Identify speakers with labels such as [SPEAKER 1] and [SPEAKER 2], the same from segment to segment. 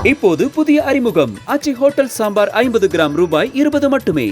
[SPEAKER 1] இப்போது புதிய அறிமுகம் ஆச்சி ஹோட்டல் சாம்பார் 50 கிராம் ரூபாய் 20 மட்டுமே.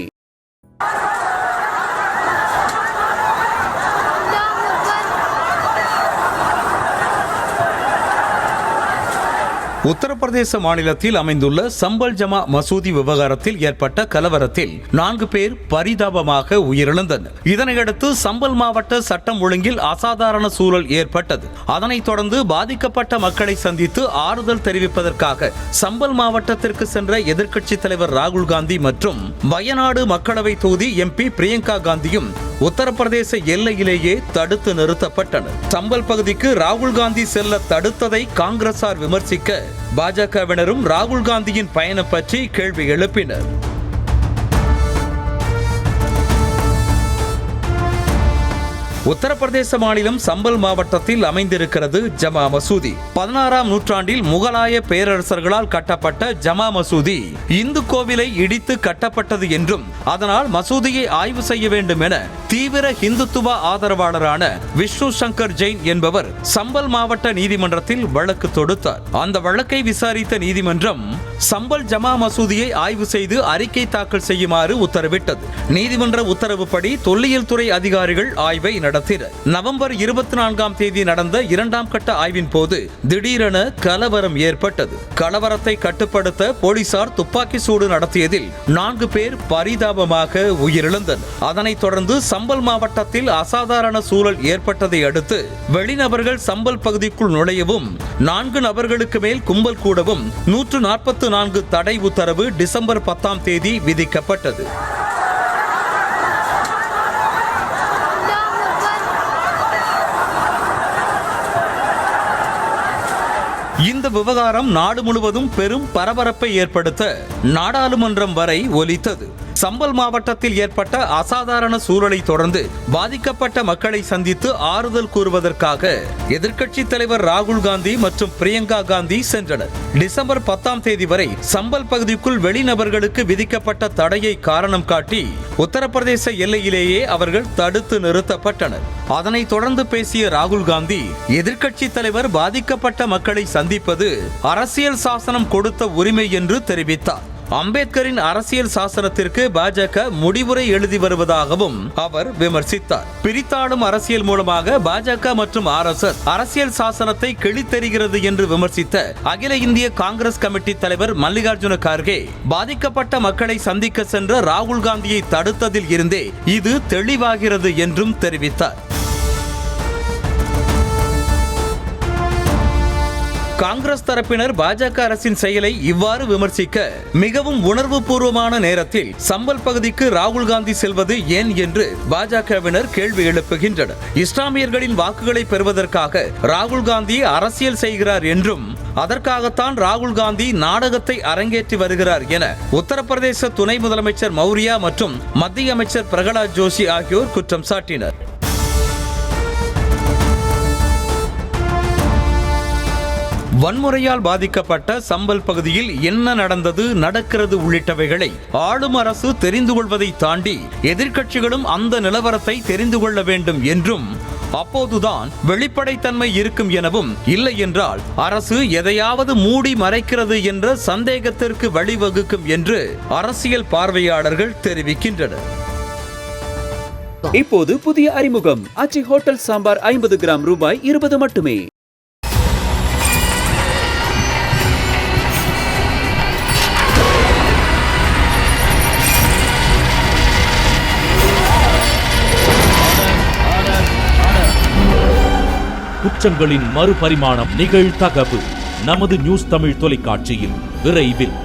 [SPEAKER 2] உத்தரப்பிரதேச மாநிலத்தில் அமைந்துள்ள சம்பல் ஜமா மசூதி விவகாரத்தில் ஏற்பட்ட கலவரத்தில் 4 பேர் பரிதாபமாக உயிரிழந்தனர். இதனையடுத்து சம்பல் மாவட்ட சட்டம் ஒழுங்கில் அசாதாரண சூழல் ஏற்பட்டது. அதனைத் தொடர்ந்து பாதிக்கப்பட்ட மக்களை சந்தித்து ஆறுதல் தெரிவிப்பதற்காக சம்பல் மாவட்டத்திற்கு சென்ற எதிர்க்கட்சித் தலைவர் ராகுல் காந்தி மற்றும் வயநாடு மக்களவை தொகுதி MP பிரியங்கா காந்தியும் உத்தரப்பிரதேச எல்லையிலேயே தடுத்து நிறுத்தப்பட்டனர். சம்பல் பகுதிக்கு ராகுல் காந்தி செல்ல தடுத்ததை காங்கிரசார் விமர்சிக்க பாஜகவினரும் ராகுல் காந்தியின் பயணம் பற்றி கேள்வி எழுப்பினர். உத்தரப்பிரதேச மாநிலம் சம்பல் மாவட்டத்தில் அமைந்திருக்கிறது ஜமா மசூதி. 16ஆம் நூற்றாண்டில் முகலாய பேரரசர்களால் கட்டப்பட்ட ஜமா மசூதி இந்து கோவிலை இடித்து கட்டப்பட்டது என்றும் அதனால் மசூதியை ஆய்வு செய்ய வேண்டும் என தீவிர இந்துத்துவ ஆதரவாளரான விஷ்ணு சங்கர் ஜெயின் என்பவர் சம்பல் மாவட்ட நீதிமன்றத்தில் வழக்கு தொடுத்தார். அந்த வழக்கை விசாரித்த நீதிமன்றம் சம்பல் ஜமா மசூதியை ஆய்வு செய்து அறிக்கை தாக்கல் செய்யுமாறு உத்தரவிட்டது. நீதிமன்ற உத்தரவுப்படி தொல்லியல் துறை அதிகாரிகள் ஆய்வை நடத்தினர். நவம்பர் 24ஆம் தேதி நடந்த 2ஆம் கட்ட ஆய்வின் போது திடீரென கலவரம் ஏற்பட்டது. கலவரத்தை கட்டுப்படுத்த போலீசார் துப்பாக்கி சூடு நடத்தியதில் 4 பேர் பரிதாபமாக உயிரிழந்தனர். அதனைத் தொடர்ந்து சம்பல் மாவட்டத்தில் அசாதாரண சூழல் ஏற்பட்டதை அடுத்து வெளிநபர்கள் சம்பல் பகுதிக்குள் நுழையவும் 4 நபர்களுக்கு மேல் கும்பல் கூடவும் 144 தடை உத்தரவு டிசம்பர் 10ஆம் தேதி விதிக்கப்பட்டது. இந்த விவகாரம் நாடு முழுவதும் பெரும் பரபரப்பை ஏற்படுத்த நாடாளுமன்றம் வரை ஒலித்தது. சம்பல் மாவட்டத்தில் ஏற்பட்ட அசாதாரண சூழலை தொடர்ந்து பாதிக்கப்பட்ட மக்களை சந்தித்து ஆறுதல் கூறுவதற்காக எதிர்க்கட்சித் தலைவர் ராகுல் காந்தி மற்றும் பிரியங்கா காந்தி சென்றனர். டிசம்பர் 10ஆம் தேதி வரை சம்பல் பகுதிக்குள் வெளிநபர்களுக்கு விதிக்கப்பட்ட தடையை காரணம் காட்டி உத்தரப்பிரதேச எல்லையிலேயே அவர்கள் தடுத்து நிறுத்தப்பட்டனர். அதனைத் தொடர்ந்து பேசிய ராகுல் காந்தி எதிர்க்கட்சித் தலைவர் பாதிக்கப்பட்ட மக்களை சந்திப்பது அரசியல் சாசனம் கொடுத்த உரிமை என்று தெரிவித்தார். அம்பேத்கரின் அரசியல் சாசனத்திற்கு பாஜக முடிவுரை எழுதி வருவதாகவும் அவர் விமர்சித்தார். பிரித்தாளும் அரசியல் மூலமாக பாஜக மற்றும் RSS அரசியல் சாசனத்தை கிழித்தெறிகிறது என்று விமர்சித்த அகில இந்திய காங்கிரஸ் கமிட்டி தலைவர் மல்லிகார்ஜுன கார்கே பாதிக்கப்பட்ட மக்களை சந்திக்க சென்ற ராகுல் காந்தியை தடுத்ததில் இருந்தே இது தெளிவாகிறது என்றும் தெரிவித்தார். காங்கிரஸ் தரப்பினர் பாஜக அரசின் செயலை இவ்வாறு விமர்சிக்க மிகவும் உணர்வு பூர்வமான நேரத்தில் சம்பல் பகுதிக்கு ராகுல் காந்தி செல்வது ஏன் என்று பாஜகவினர் கேள்வி எழுப்புகின்றனர். இஸ்லாமியர்களின் வாக்குகளை பெறுவதற்காக ராகுல் காந்தி அரசியல் செய்கிறார் என்றும் அதற்காகத்தான் ராகுல் காந்தி நாடகத்தை அரங்கேற்றி வருகிறார் என உத்தரப்பிரதேச துணை முதலமைச்சர் மௌரியா மற்றும் மத்திய அமைச்சர் பிரகலாத் ஜோஷி ஆகியோர் குற்றம் சாட்டினர். வன்முறையால் பாதிக்கப்பட்ட சம்பல் பகுதியில் என்ன நடந்தது நடக்கிறது உள்ளிட்டவைகளை ஆளும் அரசு தெரிந்து கொள்வதை தாண்டி எதிர்க்கட்சிகளும் அந்த நிலவரத்தை தெரிந்து கொள்ள வேண்டும் என்றும் அப்போதுதான் வெளிப்படைத்தன்மை இருக்கும் எனவும் இல்லை என்றால் அரசு எதையாவது மூடி மறைக்கிறது என்ற சந்தேகத்திற்கு வழிவகுக்கும் என்று அரசியல் பார்வையாளர்கள் தெரிவிக்கின்றனர்.
[SPEAKER 1] இப்போது புதிய அறிமுகம் ஆச்சி ஹோட்டல் சாம்பார் 50 கிராம் ரூபாய் 20 மட்டுமே.
[SPEAKER 3] குற்றங்களின் மறுபரிமாணம் நிகழ்தகவு நமது நியூஸ் தமிழ் தொலைக்காட்சியில் விரைவில்.